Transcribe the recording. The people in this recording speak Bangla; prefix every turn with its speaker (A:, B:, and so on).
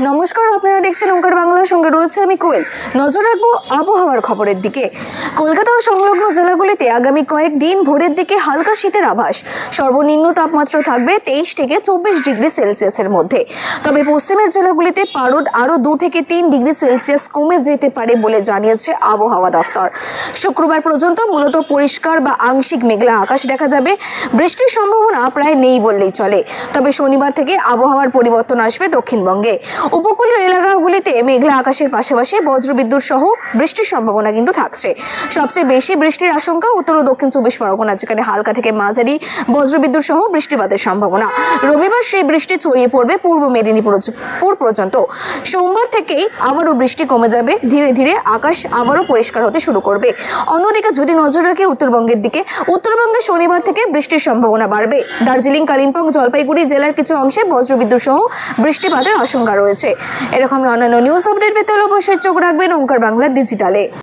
A: নমস্কার, আপনারা দেখছেন ওঙ্কার বাংলার সঙ্গে রয়েছে আমি কোয়েল। নজর রাখবো আবহাওয়ার খবরের দিকে। কলকাতা ও সংলগ্ন জেলাগুলিতে আগামী কয়েকদিন ভোরের দিকে হালকা শীতের আভাস। সর্বনিম্ন তাপমাত্রা থাকবে 23 থেকে 24 ডিগ্রি সেলসিয়াসের মধ্যে। তবে পশ্চিমের জেলাগুলিতে পারদ আরও 2 থেকে 3 ডিগ্রি সেলসিয়াস কমে যেতে পারে বলে জানিয়েছে আবহাওয়া দফতর। শুক্রবার পর্যন্ত মূলত পরিষ্কার বা আংশিক মেঘলা আকাশ দেখা যাবে। বৃষ্টির সম্ভাবনা প্রায় নেই বললেই চলে। তবে শনিবার থেকে আবহাওয়ার পরিবর্তন আসবে দক্ষিণবঙ্গে। উপকূলীয় এলাকাগুলিতে মেঘলা আকাশের পাশাপাশি বজ্রবিদ্যুৎ সহ বৃষ্টির সম্ভাবনা কিন্তু থাকছে। সবচেয়ে বেশি বৃষ্টির আশঙ্কা উত্তর ও দক্ষিণ 24 পরগনা, যেখানে হালকা থেকে মাঝারি বজ্রবিদ্যুৎ সহ বৃষ্টিপাতের সম্ভাবনা। রবিবার সেই বৃষ্টি ছড়িয়ে পড়বে পূর্ব মেদিনীপুর পর্যন্ত। সোমবার থেকেই আবারও বৃষ্টি কমে যাবে। ধীরে ধীরে আকাশ আবারও পরিষ্কার হতে শুরু করবে। অন্যদিকে যদি নজর রাখি উত্তরবঙ্গের দিকে, উত্তরবঙ্গে শনিবার থেকে বৃষ্টির সম্ভাবনা বাড়বে। দার্জিলিং, কালিম্পং, জলপাইগুড়ি জেলার কিছু অংশে বজ্রবিদ্যুৎ সহ বৃষ্টিপাতের আশঙ্কা রয়েছে। এরকমই অন্যান্য নিউজ আপডেট পেতে হলে অবশ্যই চোখ রাখবেন ওঙ্কার বাংলা ডিজিটালে।